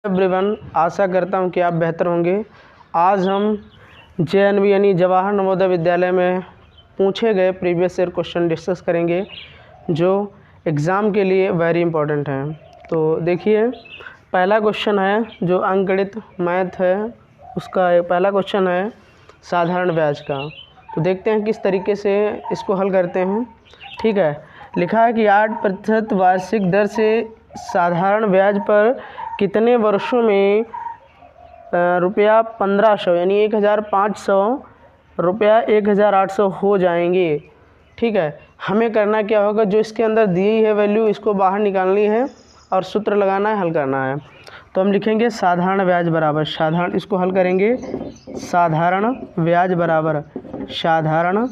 Everyone, आशा करता हूं कि आप बेहतर होंगे। आज हम JNV यानी जवाहर नवोदय विद्यालय में पूछे गए प्रीवियस ईयर क्वेश्चन डिस्कस करेंगे जो एग्ज़ाम के लिए वेरी इंपॉर्टेंट हैं। तो देखिए, पहला क्वेश्चन है जो अंकगणित मैथ है, उसका पहला क्वेश्चन है साधारण ब्याज का। तो देखते हैं किस तरीके से इसको हल करते हैं। ठीक है, लिखा है कि 8% वार्षिक दर से साधारण ब्याज पर कितने वर्षों में रुपया 1500 यानी 1500 रुपया 1800 हो जाएंगे। ठीक है, हमें करना क्या होगा, जो इसके अंदर दी है वैल्यू इसको बाहर निकालनी है और सूत्र लगाना है, हल करना है। तो हम लिखेंगे साधारण ब्याज बराबर साधारण, इसको हल करेंगे साधारण ब्याज बराबर साधारण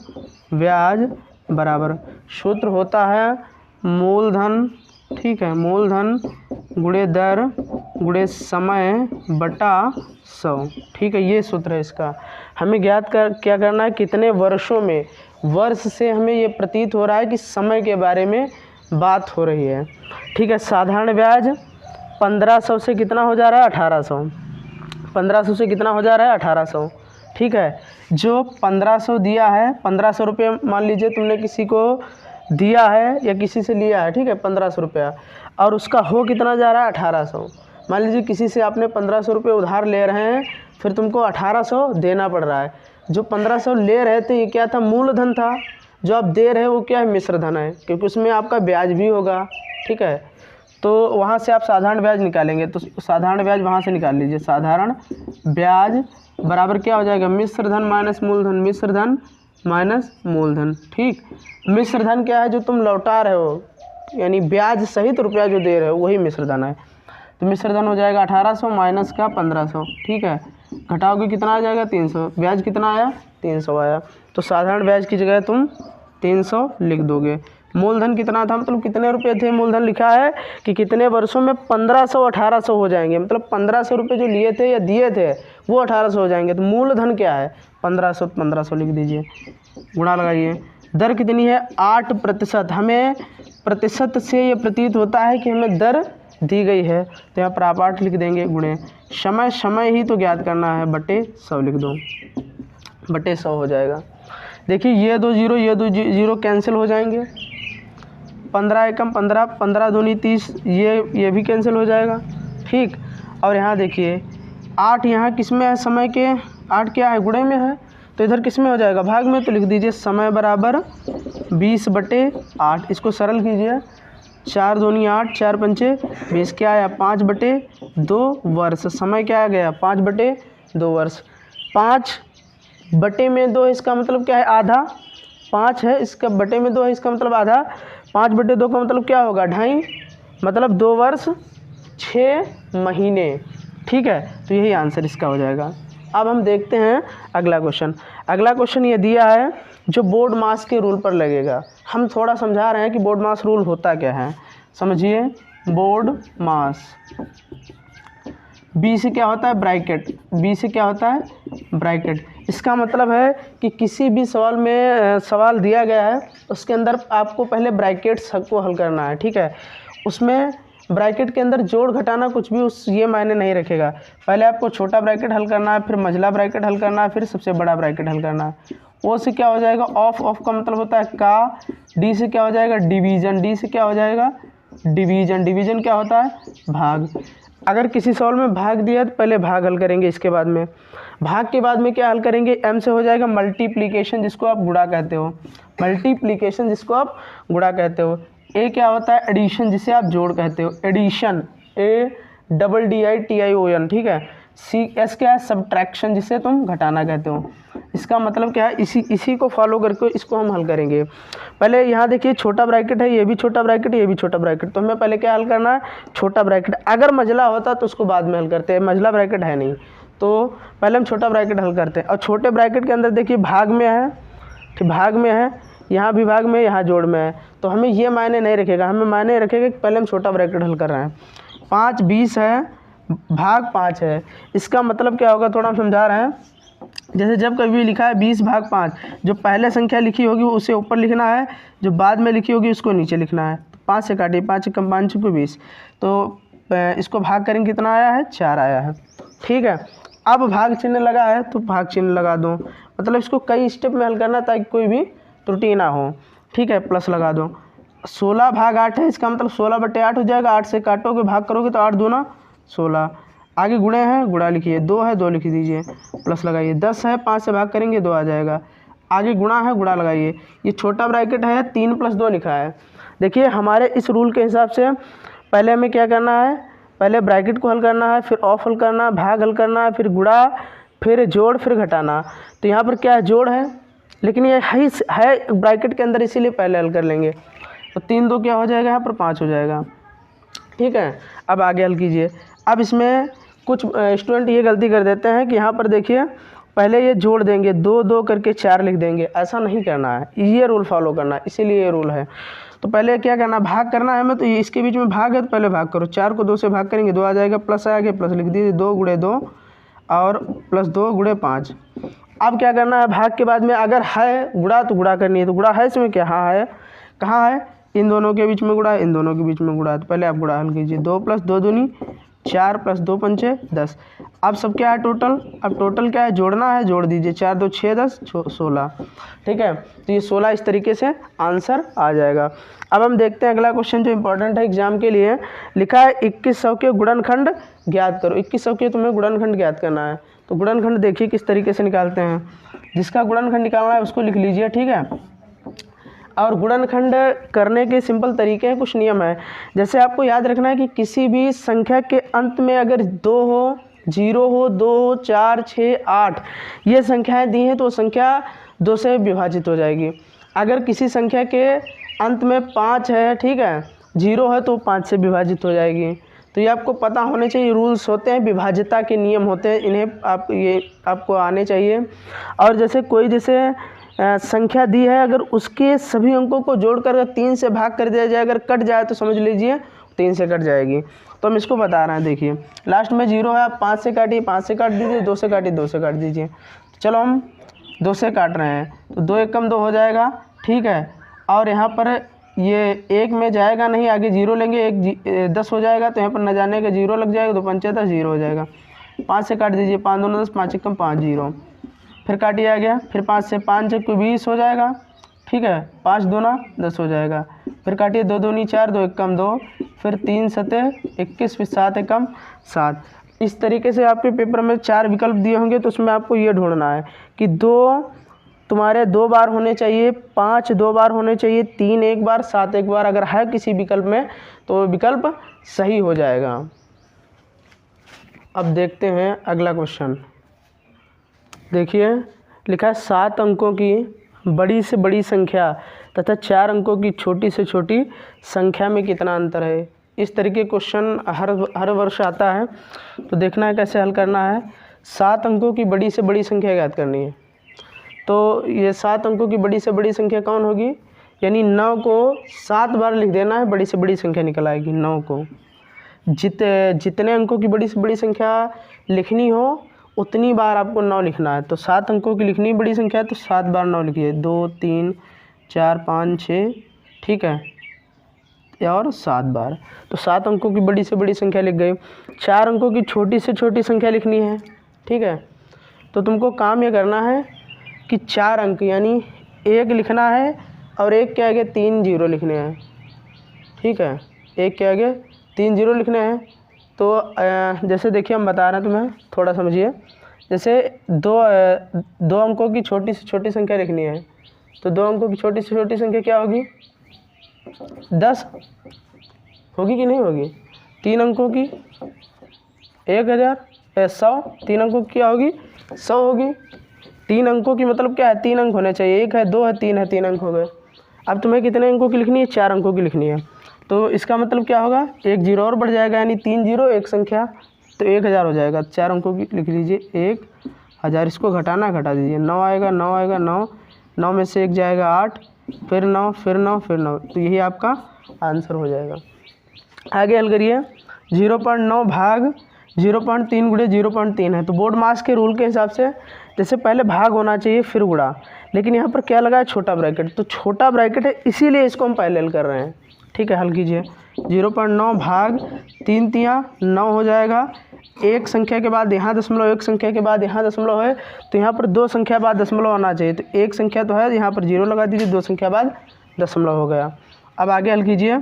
ब्याज बराबर सूत्र होता है मूलधन। ठीक है, मूलधन गुणे दर गुणे समय बटा 100। ठीक है, ये सूत्र है इसका। हमें ज्ञात क्या करना है, कितने वर्षों में। वर्ष से हमें ये प्रतीत हो रहा है कि समय के बारे में बात हो रही है। ठीक है, साधारण ब्याज 1500 से कितना हो जा रहा है 1800। 1500 से कितना हो जा रहा है 1800। ठीक है, जो 1500 दिया है, 1500 रुपये मान लीजिए तुमने किसी को दिया है या किसी से लिया है। ठीक है, 1500 रुपया, और उसका हो कितना जा रहा है 1800। मान लीजिए किसी से आपने 1500 रुपये उधार ले रहे हैं, फिर तुमको 1800 देना पड़ रहा है। जो 1500 ले रहे थे ये क्या था, मूलधन था। जो आप दे रहे हैं वो क्या है, मिश्र धन है, क्योंकि उसमें आपका ब्याज भी होगा। ठीक है, तो वहाँ से आप साधारण ब्याज निकालेंगे, तो साधारण ब्याज वहाँ से निकाल लीजिए। साधारण ब्याज बराबर क्या हो जाएगा, मिश्र धन माइनस मूलधन, मिश्र धन माइनस मूलधन। ठीक, मिश्र धन क्या है, जो तुम लौटा रहे हो, यानी ब्याज सहित रुपया जो दे रहे हो वही मिश्र धन है। तो मिश्र धन हो जाएगा 1800 माइनस का 1500। ठीक है, घटाओगे कितना आ जाएगा 300। ब्याज कितना आया 300 आया। तो साधारण ब्याज की जगह तुम 300 लिख दोगे। मूलधन कितना था, मतलब कितने रुपए थे, मूलधन लिखा है कि कितने वर्षों में 1500 1800 हो जाएंगे, मतलब 1500 रुपये जो लिए थे या दिए थे वो 1800 हो जाएंगे। तो मूलधन क्या है 1500, 1500 लिख दीजिए, गुणा लगाइए। दर कितनी है 8%। हमें प्रतिशत से ये प्रतीत होता है कि हमें दर दी गई है, तो यहाँ पर आप 8 लिख देंगे, गुणे समय, समय ही तो ज्ञात करना है, बटे 100 लिख दो, बटे 100 हो जाएगा। देखिए ये दो जीरो कैंसिल हो जाएंगे। 15 एकम 15, 15 दूनी 30, ये भी कैंसिल हो जाएगा। ठीक, और यहाँ देखिए 8 यहाँ किस में है, समय के 8 क्या है, गुणे में है, तो इधर किस में हो जाएगा, भाग में। तो लिख दीजिए समय बराबर 20/8। इसको सरल कीजिए, 4 दूनी 8, 4 पंचे 20, क्या आया 5/2 वर्ष। समय क्या आ गया 5/2 वर्ष। 5/2 इसका मतलब क्या है, आधा। 5 है इसका, बटे में 2 है इसका मतलब आधा। 5/2 का मतलब क्या होगा, 2.5, मतलब 2 वर्ष 6 महीने। ठीक है, तो यही आंसर इसका हो जाएगा। अब हम देखते हैं अगला क्वेश्चन। अगला क्वेश्चन ये दिया है जो बोर्ड मास के रूल पर लगेगा। हम थोड़ा समझा रहे हैं कि बोर्ड मास रूल होता क्या है, समझिए। बोर्ड मास, बी से क्या होता है ब्रैकेट, बी से क्या होता है ब्रैकेट। इसका मतलब है कि किसी भी सवाल में सवाल दिया गया है उसके अंदर आपको पहले ब्रैकेट्स को हल करना है। ठीक है, उसमें ब्रैकेट के अंदर जोड़ घटाना कुछ भी उस ये मायने नहीं रखेगा। पहले आपको छोटा ब्रैकेट हल करना है, फिर मझला ब्रैकेट हल करना है, फिर सबसे बड़ा ब्रैकेट हल करना है। ओ से क्या हो जाएगा ऑफ, ऑफ का मतलब होता है का। डी से क्या हो जाएगा डिवीज़न, डी से क्या हो जाएगा डिवीज़न, डिवीज़न क्या होता है भाग। अगर किसी सवाल में भाग दिया तो पहले भाग हल करेंगे, इसके बाद में भाग के बाद में क्या हल करेंगे, एम से हो जाएगा मल्टीप्लिकेशन जिसको आप गुणा कहते हो, मल्टीप्लिकेशन जिसको आप गुणा कहते हो। ए क्या होता है एडिशन जिसे आप जोड़ कहते हो, एडिशन, ADDITION। ठीक है, सी एस क्या है सब्ट्रैक्शन जिसे तुम घटाना कहते हो। इसका मतलब क्या है, इसी को फॉलो करके इसको हम हल करेंगे। पहले यहाँ देखिए छोटा ब्रैकेट है, ये भी छोटा ब्रैकेट, ये भी छोटा ब्रैकेट, तो हमें पहले क्या हल करना है छोटा ब्रैकेट। अगर मझला होता तो उसको बाद में हल करते हैं, मझला ब्रैकेट है नहीं तो पहले हम छोटा ब्रैकेट हल करते हैं। और छोटे ब्रैकेट के अंदर देखिए भाग में है, ठीक भाग में है, यहाँ भी भाग में, यहाँ जोड़ में है, तो हमें ये मायने नहीं रखेगा, हमें मायने रखेगा कि पहले हम छोटा ब्रैकेट हल कर रहे हैं। 5 20 है, भाग 5 है, इसका मतलब क्या होगा थोड़ा हम समझा रहे हैं। जैसे जब कभी लिखा है 20/5, जो पहले संख्या लिखी होगी उसे ऊपर लिखना है, जो बाद में लिखी होगी उसको नीचे लिखना है। 5 से काटिए, 5 एकम 5 को 20, तो इसको भाग करेंगे कितना आया है, 4 आया है। ठीक है, अब भाग चिन्ह लगा है तो भाग चिन्ह लगा दो, मतलब इसको कई स्टेप में हल करना ताकि कोई भी त्रुटि ना हो। ठीक है, प्लस लगा दो। 16 भाग 8 है, इसका मतलब 16/8 हो जाएगा। 8 से काटोगे भाग करोगे तो 8 दूना 16। आगे गुणे हैं, गुणा लिखिए। 2 है, 2 लिख दीजिए, प्लस लगाइए। 10 है, 5 से भाग करेंगे 2 आ जाएगा। आगे गुणा है, गुणा लगाइए। ये छोटा ब्रैकेट है, 3 + 2 लिखा है। देखिए हमारे इस रूल के हिसाब से पहले हमें क्या करना है, पहले ब्रैकेट को हल करना है, फिर ऑफ हल करना है, भाग हल करना है, फिर गुणा, फिर जोड़, फिर घटाना। तो यहाँ पर क्या है, जोड़ है, लेकिन ये है ब्रैकेट के अंदर, इसीलिए पहले हल कर लेंगे। तो 3 2 क्या हो जाएगा, यहाँ पर 5 हो जाएगा। ठीक है, अब आगे हल कीजिए। अब इसमें कुछ स्टूडेंट ये गलती कर देते हैं कि यहाँ पर देखिए पहले ये जोड़ देंगे, 2 2 करके 4 लिख देंगे। ऐसा नहीं करना है, ये रूल फॉलो करना है, इसीलिए ये रूल है। तो पहले क्या करना, भाग करना है हमें, तो इसके बीच में भाग है तो पहले भाग करो। 4 को 2 से भाग करेंगे 2 आ जाएगा, प्लस आएगा, प्लस लिख दीजिए। 2 × 2 और प्लस 2 × 5। अब क्या करना है, भाग के बाद में अगर है गुणा तो गुणा करनी है। तो गुणा है इसमें क्या, हाँ है, कहाँ है, इन दोनों के बीच में गुणा है, इन दोनों के बीच में गुणा है। तो पहले आप गुणा हल कीजिए। 2 + 2 दूनी 4 + 2 पंचे 10। अब सब क्या है टोटल, अब टोटल क्या है, जोड़ना है, जोड़ दीजिए। 4 2 6 10 16। ठीक है, तो ये 16 इस तरीके से आंसर आ जाएगा। अब हम देखते हैं अगला क्वेश्चन जो इंपॉर्टेंट है एग्जाम के लिए। लिखा है 2100 के गुणनखंड ज्ञात करो। 2100 के तुम्हें गुणनखंड ज्ञात करना है। तो गुणनखंड देखिए किस तरीके से निकालते हैं। जिसका गुणनखंड निकालना है उसको लिख लीजिए। ठीक है, और गुणनखंड करने के सिंपल तरीके हैं, कुछ नियम है। जैसे आपको याद रखना है कि किसी भी संख्या के अंत में अगर 2 हो, 0 हो, 2 हो, 4 6 8 ये संख्याएं दी हैं तो संख्या 2 से विभाजित हो जाएगी। अगर किसी संख्या के अंत में 5 है, ठीक है, 0 है तो 5 से विभाजित हो जाएगी। तो ये आपको पता होने चाहिए, रूल्स होते हैं, विभाज्यता के नियम होते हैं, इन्हें आपको आने चाहिए। और जैसे कोई जैसे संख्या दी है, अगर उसके सभी अंकों को जोड़कर 3 से भाग कर दिया जाए, अगर कट जाए तो समझ लीजिए 3 से कट जाएगी। तो हम इसको बता रहे हैं। देखिए लास्ट में 0 है, आप 5 से काटिए, 5 से काट दीजिए, 2 से काटिए, 2 से काट दीजिए। चलो हम 2 से काट रहे हैं, तो 2 × 1 = 2 हो जाएगा। ठीक है, और यहाँ पर ये 1 में जाएगा नहीं, आगे 0 लेंगे, 1 10 हो जाएगा, तो यहाँ पर न जाने का 0 लग जाएगा, तो 5 × 10 0 हो जाएगा। 5 से काट दीजिए, 5 2 10, 5 × 5 0, फिर काटिए आ गया। फिर 5 से 5 × 20 हो जाएगा। ठीक है, 5 2 10 हो जाएगा। फिर काटिए, 2 2 4, 2 1 2, फिर 3 7 21, फिर 7 1 7। इस तरीके से आपके पेपर में 4 विकल्प दिए होंगे, तो उसमें आपको ये ढूंढना है कि 2 तुम्हारे 2 बार होने चाहिए, 5 2 बार होने चाहिए, 3 1 बार, 7 1 बार। अगर है किसी विकल्प में तो विकल्प सही हो जाएगा। अब देखते हैं अगला क्वेश्चन। देखिए लिखा है 7 अंकों की बड़ी से बड़ी संख्या तथा 4 अंकों की छोटी से छोटी संख्या में कितना अंतर है। इस तरीके क्वेश्चन हर वर्ष आता है, तो देखना है कैसे हल करना है। 7 अंकों की बड़ी से बड़ी संख्या ज्ञात करनी है। तो ये 7 अंकों की बड़ी से बड़ी संख्या कौन होगी, यानी 9 को 7 बार लिख देना है, बड़ी से बड़ी संख्या निकल आएगी। 9 को जितने अंकों की बड़ी से बड़ी संख्या लिखनी हो उतनी बार आपको 9 लिखना है। तो 7 अंकों की लिखनी बड़ी संख्या है, तो 7 बार 9 लिखिए। 2 3 4 5 6, ठीक है, और 7 बार। तो 7 अंकों की बड़ी से बड़ी संख्या लिख गई। 4 अंकों की छोटी से छोटी संख्या लिखनी है। ठीक है, तो तुमको काम ये करना है कि 4 अंक यानी 1 लिखना है और 1 के आगे 3 0 लिखने हैं। ठीक है, 1 के आगे 3 0 लिखने हैं। तो जैसे देखिए हम बता रहे हैं तुम्हें, थोड़ा समझिए। जैसे दो अंकों की छोटी से छोटी संख्या लिखनी है, तो 2 अंकों की छोटी से छोटी संख्या क्या होगी, 10 होगी कि नहीं होगी। 3 अंकों की 1000 100, 3 अंकों की क्या होगी, 100 होगी। 3 अंकों की मतलब क्या है, 3 अंक होने चाहिए। 1 है, 2 है, 3 है, 3 अंक हो गए। अब तुम्हें कितने अंकों की लिखनी है, 4 अंकों की लिखनी है। तो इसका मतलब क्या होगा, 1 0 और बढ़ जाएगा, यानी 3 0 1 संख्या, तो 1000 हो जाएगा। 4 अंकों की लिख लीजिए 1000। इसको घटाना घटा दीजिए, 9 आएगा, 9 आएगा, 9 में से 1 जाएगा 8, फिर 9 फिर 9 फिर 9, तो यही आपका आंसर हो जाएगा। आगे हल करिए। 0.9 भाग 0.3 गुणे 0.3 है। तो बोर्ड मास के रूल के हिसाब से जैसे पहले भाग होना चाहिए फिर गुणा, लेकिन यहाँ पर क्या लगा है, छोटा ब्रैकेट। तो छोटा ब्रैकेट है इसीलिए इसको हम पहले हल कर रहे हैं। ठीक है, हल कीजिए। 0.9 भाग 3 तिया 9 हो जाएगा। एक संख्या के बाद यहाँ दशमलव, एक संख्या के बाद यहाँ दशमलव है, तो यहाँ पर दो संख्या बाद दशमलव आना चाहिए। तो एक संख्या तो है, यहाँ पर 0 लगा दीजिए, दो संख्या बाद दशमलव हो गया। अब आगे हल कीजिए।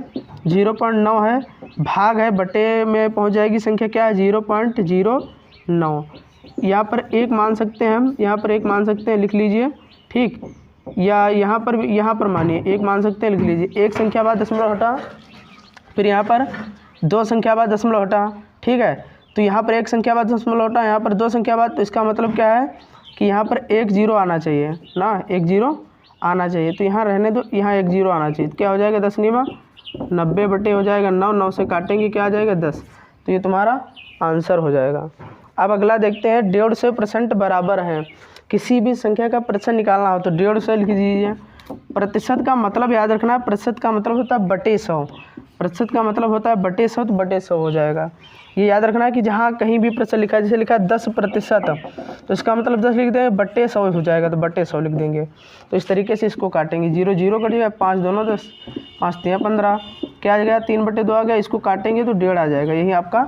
0.9 है, भाग है, बटे में पहुँच जाएगी संख्या क्या है 0.09। यहाँ पर एक मान सकते हैं हम, यहाँ पर एक मान सकते हैं, लिख लीजिए, ठीक। या यहाँ पर मानिए एक मान सकते हैं, लिख लीजिए। एक संख्या बाद दशमलव हटा, फिर यहाँ पर दो संख्या बाद दशमलव हटा, ठीक है। तो यहाँ पर एक संख्या बाद दशमलव हटा, यहाँ पर दो संख्या बाद, तो इसका मतलब क्या है कि यहाँ पर एक 0 आना चाहिए ना, एक 0 आना चाहिए। तो यहाँ रहने दो, यहाँ एक 0 आना चाहिए। तो क्या हो जाएगा 10 नीमा 90 बटे हो जाएगा 9, 9 से काटेंगे क्या आ जाएगा 10। तो ये तुम्हारा आंसर हो जाएगा। अब अगला देखते हैं, 150% बराबर है। किसी भी संख्या का प्रतिशत निकालना हो तो 150 लिख दीजिए। प्रतिशत का मतलब याद रखना है, प्रतिशत का मतलब होता है बटे 100, प्रतिशत का मतलब होता है बटे 100, तो बटे 100 हो जाएगा। ये याद रखना है कि जहाँ कहीं भी प्रतिशत लिखा है, जैसे लिखा है 10%, तो इसका मतलब 10 लिख देंगे, बटे 100 हो जाएगा, तो बटे 100 लिख देंगे। तो इस तरीके से इसको काटेंगे। 0 0 कट जाएगा, 5 दोनों 10, 5 3 15, क्या आ गया 3/2 आ गया। इसको काटेंगे तो 1.5 आ जाएगा, यही आपका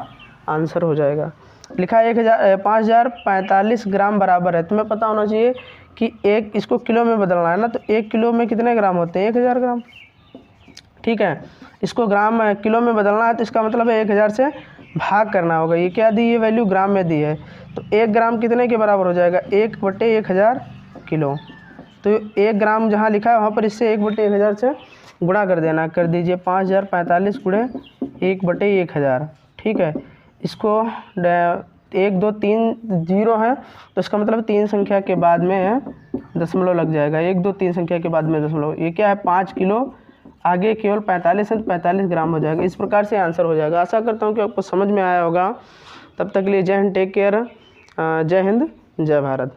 आंसर हो जाएगा। लिखा है 5045 ग्राम बराबर है। तुम्हें पता होना चाहिए कि एक इसको किलो में बदलना है ना, तो 1 किलो में कितने ग्राम होते हैं 1000 ग्राम, ठीक है। इसको ग्राम किलो में बदलना है, तो इसका मतलब है 1000 से भाग करना होगा। ये क्या दी, ये वैल्यू ग्राम में दी है, तो 1 ग्राम कितने के बराबर हो जाएगा 1/1000 किलो। तो 1 ग्राम जहाँ लिखा है वहाँ पर इससे 1/1000 से गुणा कर देना। कर दीजिए 5045 गुणे 1/1000, ठीक है। इसको 1 2 3 0 है, तो इसका मतलब 3 संख्या के बाद में दशमलव लग जाएगा। 1 2 3 संख्या के बाद में दशमलव, ये क्या है 5 किलो, आगे केवल 45 है, तो 45 ग्राम हो जाएगा। इस प्रकार से आंसर हो जाएगा। आशा करता हूँ कि आपको समझ में आया होगा। तब तक के लिए जय हिंद, टेक केयर, जय हिंद, जय भारत।